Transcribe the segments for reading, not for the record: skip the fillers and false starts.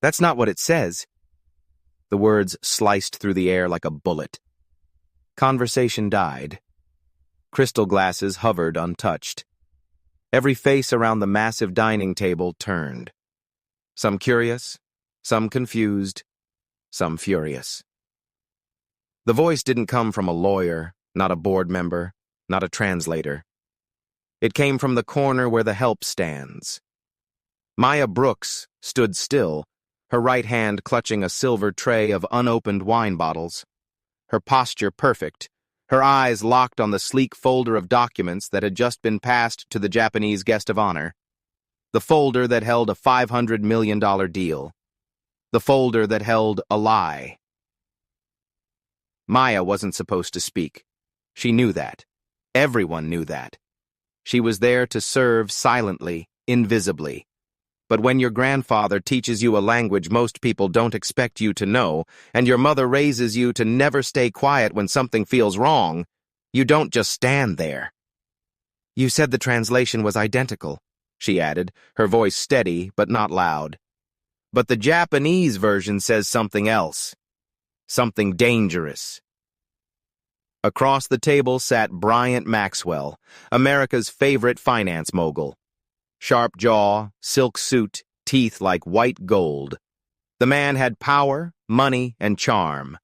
That's not what it says. The words sliced through the air like a bullet. Conversation died. Crystal glasses hovered untouched. Every face around the massive dining table turned. Some curious, some confused, some furious. The voice didn't come from a lawyer, not a board member, not a translator. It came from the corner where the help stands. Maya Brooks stood still, her right hand clutching a silver tray of unopened wine bottles. Her posture perfect, her eyes locked on the sleek folder of documents that had just been passed to the Japanese guest of honor. The folder that held a $500 million deal. The folder that held a lie. Maya wasn't supposed to speak. She knew that. Everyone knew that. She was there to serve silently, invisibly. But when your grandfather teaches you a language most people don't expect you to know, and your mother raises you to never stay quiet when something feels wrong, you don't just stand there. You said the translation was identical, she added, her voice steady but not loud. But the Japanese version says something else. Something dangerous. Across the table sat Bryant Maxwell, America's favorite finance mogul. Sharp jaw, silk suit, teeth like white gold. The man had power, money, and charm.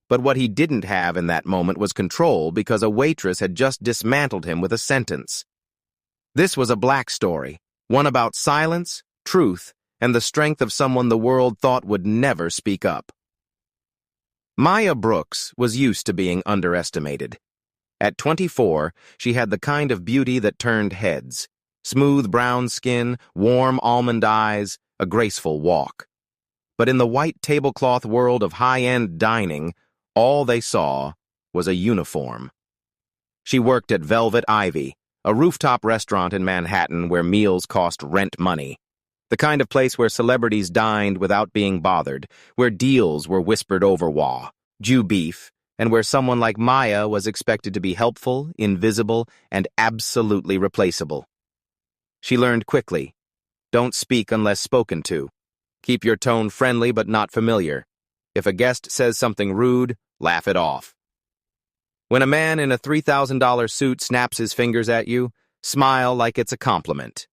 But what he didn't have in that moment was control because a waitress had just dismantled him with a sentence. This was a black story, one about silence, truth, and the strength of someone the world thought would never speak up. Maya Brooks was used to being underestimated. At 24, she had the kind of beauty that turned heads. Smooth brown skin, warm almond eyes, a graceful walk. But in the white tablecloth world of high-end dining, all they saw was a uniform. She worked at Velvet Ivy, a rooftop restaurant in Manhattan where meals cost rent money. The kind of place where celebrities dined without being bothered, where deals were whispered over Jew beef, and where someone like Maya was expected to be helpful, invisible, and absolutely replaceable. She learned quickly. Don't speak unless spoken to. Keep your tone friendly but not familiar. If a guest says something rude, laugh it off. When a man in a $3,000 suit snaps his fingers at you, smile like it's a compliment.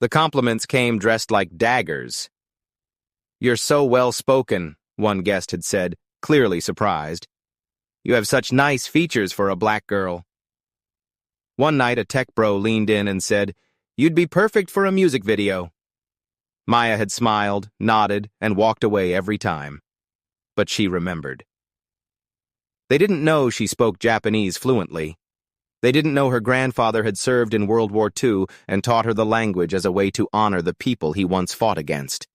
The compliments came dressed like daggers. "You're so well-spoken," one guest had said, clearly surprised. "You have such nice features for a black girl." One night, a tech bro leaned in and said, "You'd be perfect for a music video." Maya had smiled, nodded, and walked away every time. But she remembered. They didn't know she spoke Japanese fluently. They didn't know her grandfather had served in World War II and taught her the language as a way to honor the people he once fought against.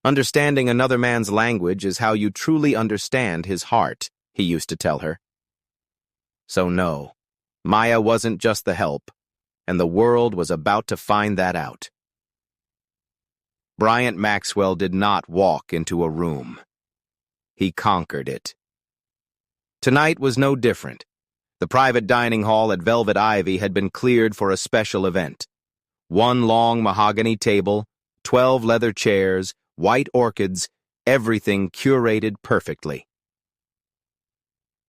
Understanding another man's language is how you truly understand his heart, he used to tell her. So no, Maya wasn't just the help, and the world was about to find that out. Bryant Maxwell did not walk into a room. He conquered it. Tonight was no different. The private dining hall at Velvet Ivy had been cleared for a special event. One long mahogany table, 12 leather chairs, white orchids, everything curated perfectly.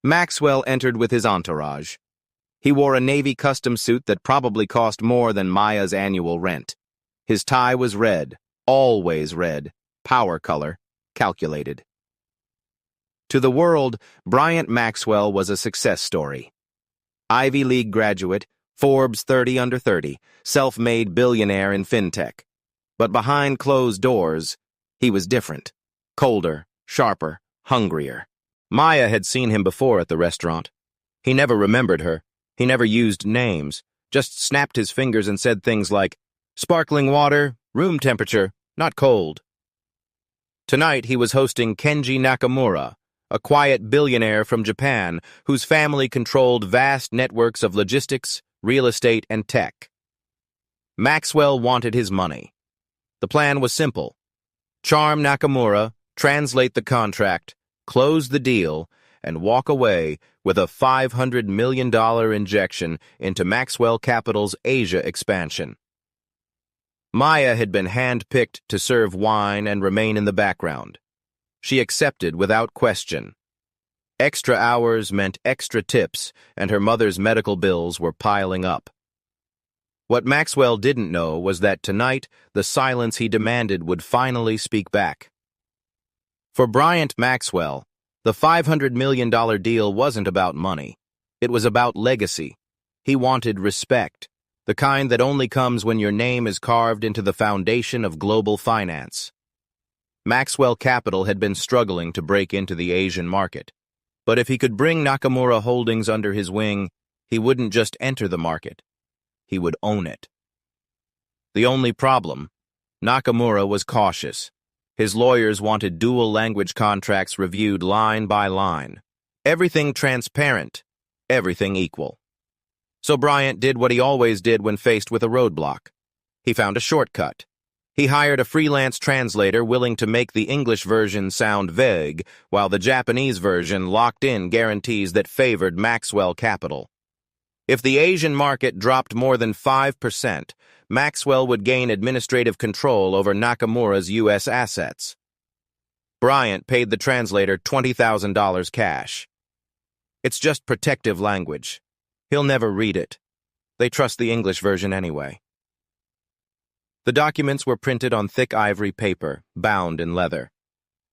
Maxwell entered with his entourage. He wore a navy custom suit that probably cost more than Maya's annual rent. His tie was red, always red, power color, calculated. To the world, Bryant Maxwell was a success story. Ivy League graduate, Forbes 30 under 30, self-made billionaire in fintech. But behind closed doors, he was different. Colder, sharper, hungrier. Maya had seen him before at the restaurant. He never remembered her. He never used names, just snapped his fingers and said things like, "Sparkling water, room temperature, not cold." Tonight he was hosting Kenji Nakamura, a quiet billionaire from Japan whose family controlled vast networks of logistics, real estate, and tech. Maxwell wanted his money. The plan was simple. Charm Nakamura, translate the contract, close the deal, and walk away with a $500 million injection into Maxwell Capital's Asia expansion. Maya had been hand-picked to serve wine and remain in the background. She accepted without question. Extra hours meant extra tips, and her mother's medical bills were piling up. What Maxwell didn't know was that tonight the silence he demanded would finally speak back. For Bryant Maxwell, the $500 million deal wasn't about money. It was about legacy. He wanted respect, the kind that only comes when your name is carved into the foundation of global finance. Maxwell Capital had been struggling to break into the Asian market. But if he could bring Nakamura Holdings under his wing, he wouldn't just enter the market. He would own it. The only problem, Nakamura was cautious. His lawyers wanted dual-language contracts reviewed line by line. Everything transparent, everything equal. So Bryant did what he always did when faced with a roadblock. He found a shortcut. He hired a freelance translator willing to make the English version sound vague, while the Japanese version locked in guarantees that favored Maxwell Capital. If the Asian market dropped more than 5%, Maxwell would gain administrative control over Nakamura's U.S. assets. Bryant paid the translator $20,000 cash. It's just protective language. He'll never read it. They trust the English version anyway. The documents were printed on thick ivory paper, bound in leather.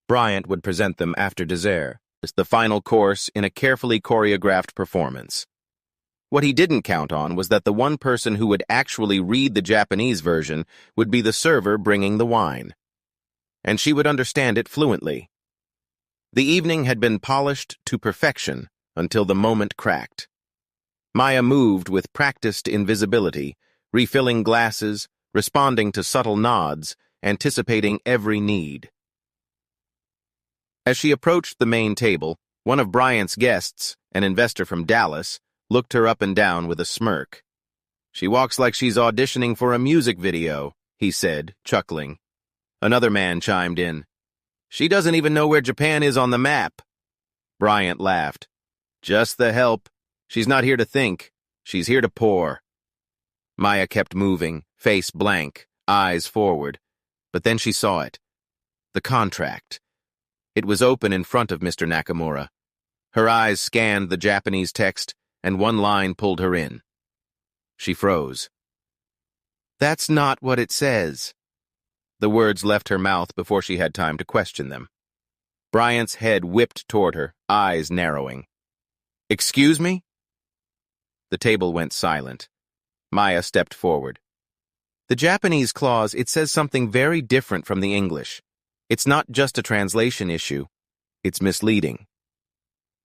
Bryant would present them after dessert, as the final course in a carefully choreographed performance. What he didn't count on was that the one person who would actually read the Japanese version would be the server bringing the wine. And she would understand it fluently. The evening had been polished to perfection until the moment cracked. Maya moved with practiced invisibility, refilling glasses, responding to subtle nods, anticipating every need. As she approached the main table, one of Bryant's guests, an investor from Dallas, looked her up and down with a smirk. "She walks like she's auditioning for a music video," he said, chuckling. Another man chimed in. "She doesn't even know where Japan is on the map." Bryant laughed. "Just the help. She's not here to think. She's here to pour." Maya kept moving, face blank, eyes forward. But then she saw it. The contract. It was open in front of Mr. Nakamura. Her eyes scanned the Japanese text, and one line pulled her in. She froze. "That's not what it says." The words left her mouth before she had time to question them. Bryant's head whipped toward her, eyes narrowing. "Excuse me?" The table went silent. Maya stepped forward. "The Japanese clause, it says something very different from the English. It's not just a translation issue. It's misleading."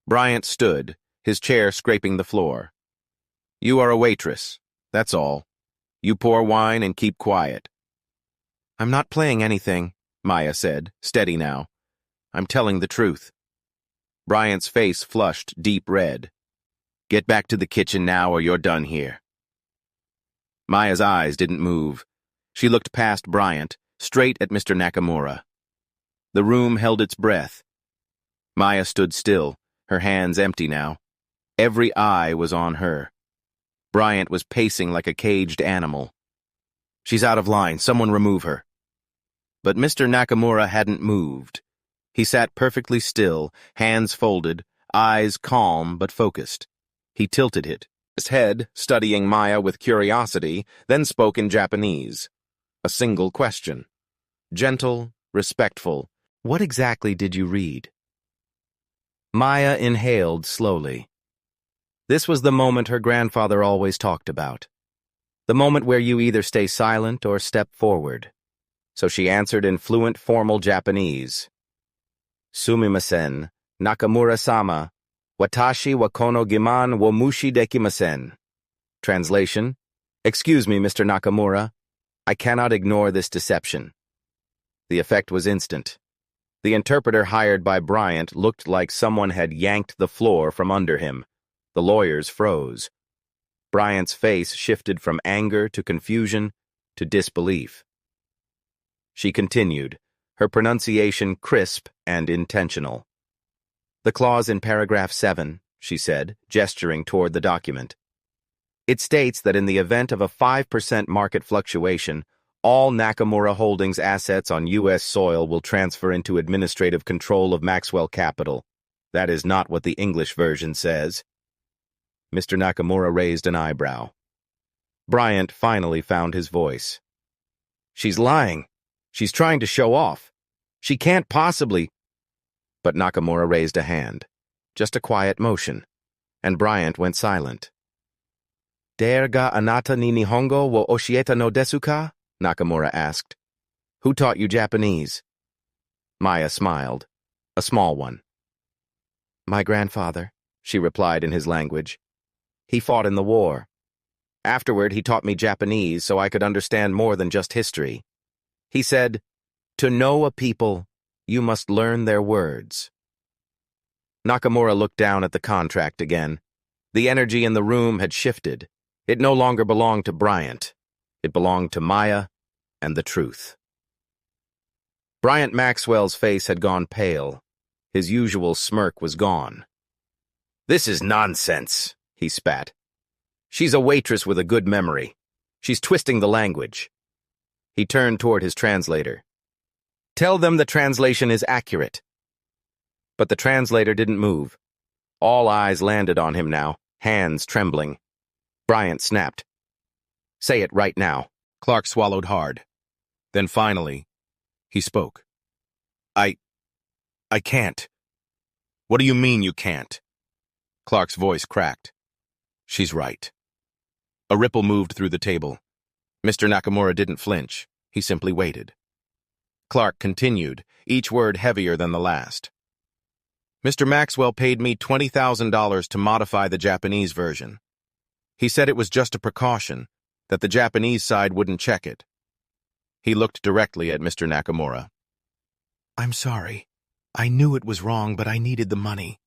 Bryant stood, his chair scraping the floor. "You are a waitress. That's all. You pour wine and keep quiet." "I'm not playing anything," Maya said, steady now. "I'm telling the truth." Bryant's face flushed deep red. "Get back to the kitchen now or you're done here." Maya's eyes didn't move. She looked past Bryant, straight at Mr. Nakamura. The room held its breath. Maya stood still, her hands empty now. Every eye was on her. Bryant was pacing like a caged animal. "She's out of line. Someone remove her." But Mr. Nakamura hadn't moved. He sat perfectly still, hands folded, eyes calm but focused. He tilted his head, studying Maya with curiosity, then spoke in Japanese. A single question. Gentle, respectful. "What exactly did you read?" Maya inhaled slowly. This was the moment her grandfather always talked about. The moment where you either stay silent or step forward. So she answered in fluent formal Japanese. "Sumimasen, Nakamura-sama, watashi wa kono giman wo mushi dekimasen." Translation: "Excuse me, Mr. Nakamura. I cannot ignore this deception." The effect was instant. The interpreter hired by Bryant looked like someone had yanked the floor from under him. The lawyers froze. Bryant's face shifted from anger to confusion to disbelief. She continued, her pronunciation crisp and intentional. "The clause in paragraph 7, she said, gesturing toward the document. "It states that in the event of a 5% market fluctuation, All Nakamura Holdings assets on U.S. soil will transfer into administrative control of Maxwell Capital. That is not what the English version says. Mr. Nakamura raised an eyebrow. Bryant finally found his voice. She's lying. She's trying to show off. She can't possibly. But Nakamura raised a hand. Just a quiet motion. And Bryant went silent. "Dare ga anata ni Nihongo wo oshieta no desu ka?" Nakamura asked. "Who taught you Japanese?" Maya smiled. A small one. "My grandfather," she replied in his language. "He fought in the war. Afterward, he taught me Japanese so I could understand more than just history. He said, 'To know a people, you must learn their words.'" Nakamura looked down at the contract again. The energy in the room had shifted. It no longer belonged to Bryant. It belonged to Maya and the truth. Bryant Maxwell's face had gone pale. His usual smirk was gone. "This is nonsense," he spat. "She's a waitress with a good memory. She's twisting the language." He turned toward his translator. "Tell them the translation is accurate." But the translator didn't move. All eyes landed on him now, hands trembling. Bryant snapped. "Say it right now." Clark swallowed hard. Then finally, he spoke. I can't." "What do you mean you can't?" Clark's voice cracked. "She's right." A ripple moved through the table. Mr. Nakamura didn't flinch. He simply waited. Clark continued, each word heavier than the last. "Mr. Maxwell paid me $20,000 to modify the Japanese version. He said it was just a precaution, that the Japanese side wouldn't check it." He looked directly at Mr. Nakamura. "I'm sorry. I knew it was wrong, but I needed the money."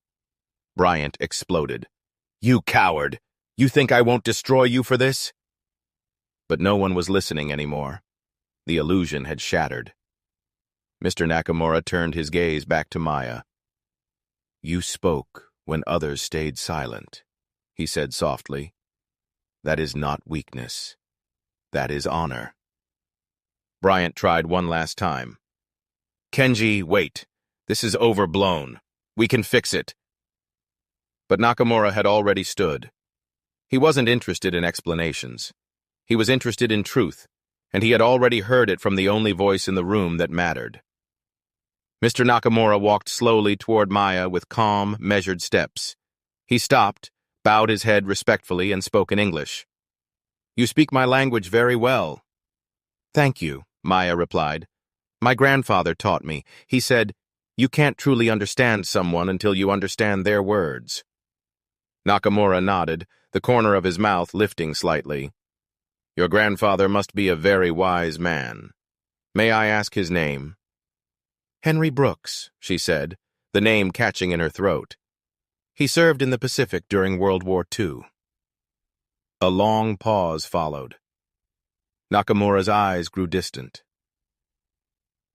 Bryant exploded. "You coward! You think I won't destroy you for this?" But no one was listening anymore. The illusion had shattered. Mr. Nakamura turned his gaze back to Maya. "You spoke when others stayed silent," he said softly. "That is not weakness. That is honor." Bryant tried one last time. "Kenji, wait. This is overblown. We can fix it." But Nakamura had already stood. He wasn't interested in explanations. He was interested in truth, and he had already heard it from the only voice in the room that mattered. Mr. Nakamura walked slowly toward Maya with calm, measured steps. He stopped, bowed his head respectfully, and spoke in English. "You speak my language very well." "Thank you," Maya replied. "My grandfather taught me. He said, 'You can't truly understand someone until you understand their words.'" Nakamura nodded, the corner of his mouth lifting slightly. "Your grandfather must be a very wise man. May I ask his name?" "Henry Brooks," she said, the name catching in her throat. "He served in the Pacific during World War II." A long pause followed. Nakamura's eyes grew distant.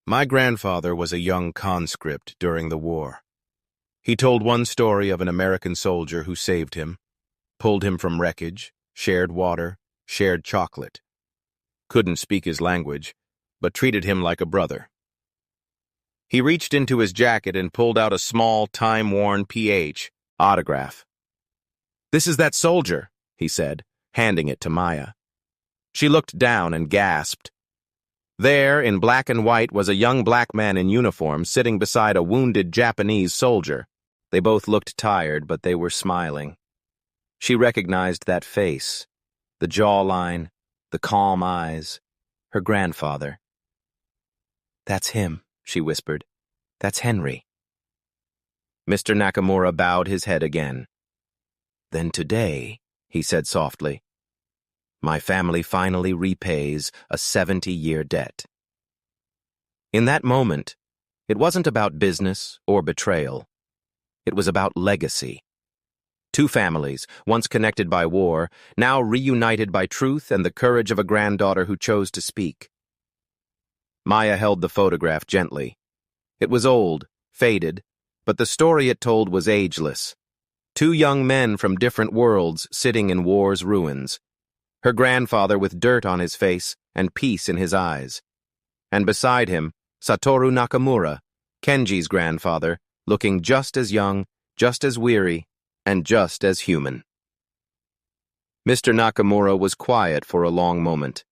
"My grandfather was a young conscript during the war. He told one story of an American soldier who saved him, pulled him from wreckage, shared water, shared chocolate. Couldn't speak his language, but treated him like a brother. He reached into his jacket and pulled out a small, time-worn PH autograph. "This is that soldier," he said, handing it to Maya. She looked down and gasped. There, in black and white, was a young black man in uniform sitting beside a wounded Japanese soldier. They both looked tired, but they were smiling. She recognized that face, the jawline, the calm eyes, her grandfather. "That's him," she whispered. "That's Henry." Mr. Nakamura bowed his head again. "Then today," he said softly, "my family finally repays a 70-year debt." In that moment, it wasn't about business or betrayal. It was about legacy. Two families, once connected by war, now reunited by truth and the courage of a granddaughter who chose to speak. Maya held the photograph gently. It was old, faded, but the story it told was ageless. Two young men from different worlds sitting in war's ruins. her grandfather with dirt on his face and peace in his eyes. And beside him, Satoru Nakamura, Kenji's grandfather, looking just as young, just as weary, and just as human. Mr. Nakamura was quiet for a long moment.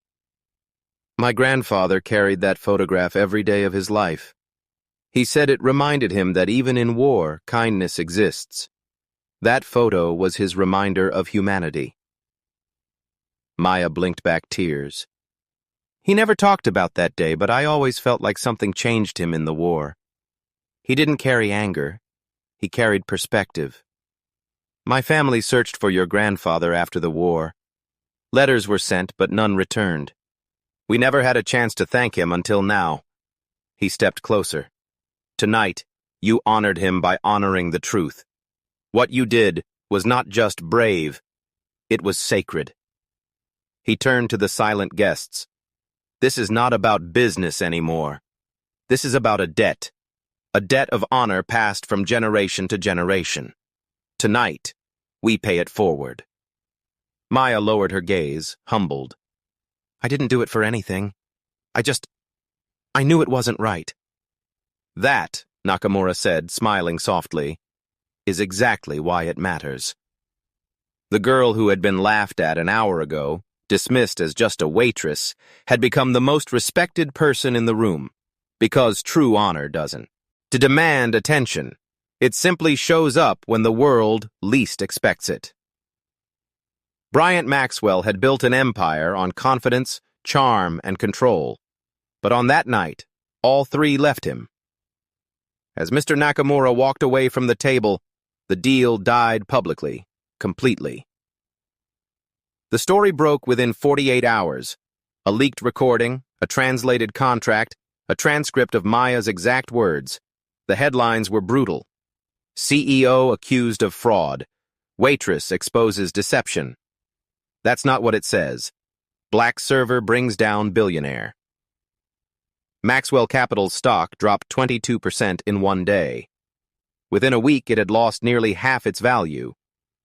My grandfather carried that photograph every day of his life. He said it reminded him that even in war, kindness exists. That photo was his reminder of humanity. Maya blinked back tears. He never talked about that day, but I always felt like something changed him in the war. He didn't carry anger. He carried perspective. My family searched for your grandfather after the war. Letters were sent, but none returned. We never had a chance to thank him until now. He stepped closer. Tonight, you honored him by honoring the truth. What you did was not just brave, it was sacred. He turned to the silent guests. This is not about business anymore. This is about a debt of honor passed from generation to generation. Tonight, we pay it forward. Maya lowered her gaze, humbled. I didn't do it for anything. I knew it wasn't right. That, Nakamura said, smiling softly, is exactly why it matters. The girl who had been laughed at an hour ago, dismissed as just a waitress, had become the most respected person in the room, because true honor doesn't. To demand attention, it simply shows up when the world least expects it. Bryant Maxwell had built an empire on confidence, charm, and control, but on that night, all three left him. As Mr. Nakamura walked away from the table, the deal died publicly, completely. The story broke within 48 hours. A leaked recording, a translated contract, a transcript of Maya's exact words. The headlines were brutal. CEO accused of fraud. Waitress exposes deception. That's not what it says. Black server brings down billionaire. Maxwell Capital's stock dropped 22% in one day. Within a week, it had lost nearly half its value.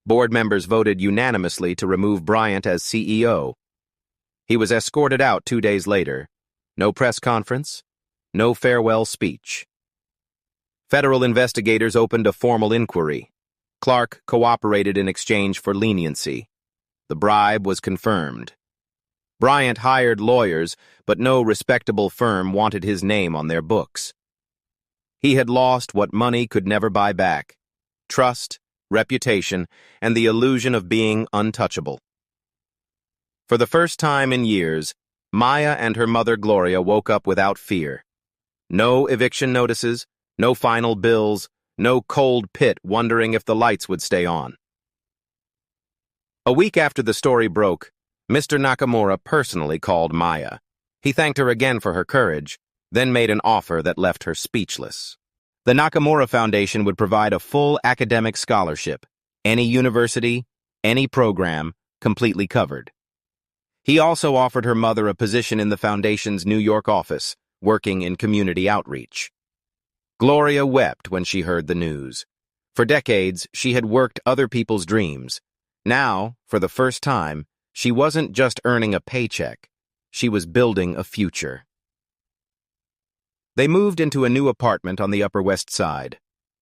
Board members voted unanimously to remove Bryant as CEO. He was escorted out 2 days later. No press conference, no farewell speech. Federal investigators opened a formal inquiry. Clark cooperated in exchange for leniency. The bribe was confirmed. Bryant hired lawyers, but no respectable firm wanted his name on their books. He had lost what money could never buy back: trust, reputation, and the illusion of being untouchable. For the first time in years, Maya and her mother Gloria woke up without fear. No eviction notices, no final bills, no cold pit wondering if the lights would stay on. A week after the story broke, Mr. Nakamura personally called Maya. He thanked her again for her courage, then made an offer that left her speechless. The Nakamura Foundation would provide a full academic scholarship, any university, any program, completely covered. He also offered her mother a position in the Foundation's New York office, working in community outreach. Gloria wept when she heard the news. For decades, she had worked other people's dreams. Now, for the first time, she wasn't just earning a paycheck. She was building a future. They moved into a new apartment on the Upper West Side.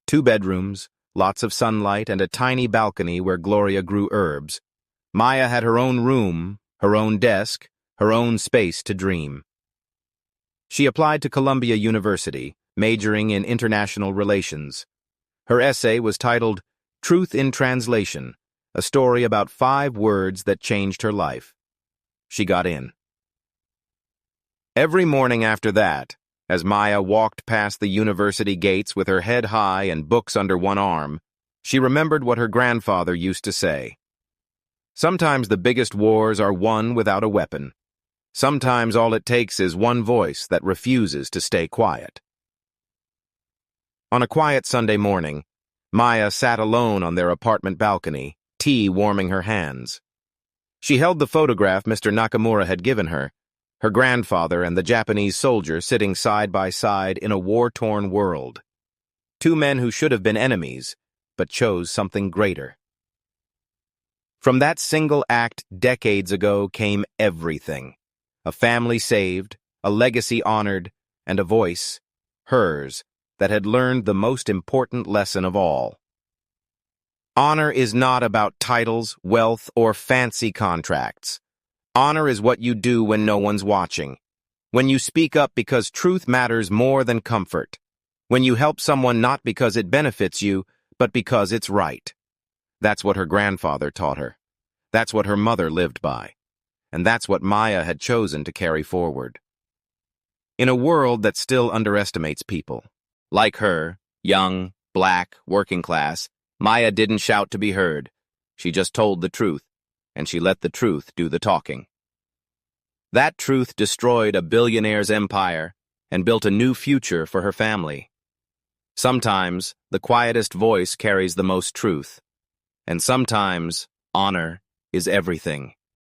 2 bedrooms, lots of sunlight, and a tiny balcony where Gloria grew herbs. Maya had her own room, her own desk, her own space to dream. She applied to Columbia University, majoring in international relations. Her essay was titled Truth in Translation, a story about 5 words that changed her life. She got in. Every morning after that, as Maya walked past the university gates with her head high and books under one arm, she remembered what her grandfather used to say. Sometimes the biggest wars are won without a weapon. Sometimes all it takes is one voice that refuses to stay quiet. On a quiet Sunday morning, Maya sat alone on their apartment balcony, tea warming her hands. She held the photograph Mr. Nakamura had given her grandfather and the Japanese soldier sitting side by side in a war-torn world. 2 men who should have been enemies, but chose something greater. From that single act decades ago came everything. A family saved, a legacy honored, and a voice, hers, that had learned the most important lesson of all. Honor is not about titles, wealth, or fancy contracts. Honor is what you do when no one's watching. When you speak up because truth matters more than comfort. When you help someone not because it benefits you, but because it's right. That's what her grandfather taught her. That's what her mother lived by. And that's what Maya had chosen to carry forward. In a world that still underestimates people, like her, young, black, working class, Maya didn't shout to be heard. She just told the truth, and she let the truth do the talking. That truth destroyed a billionaire's empire and built a new future for her family. Sometimes, the quietest voice carries the most truth, and sometimes, honor is everything.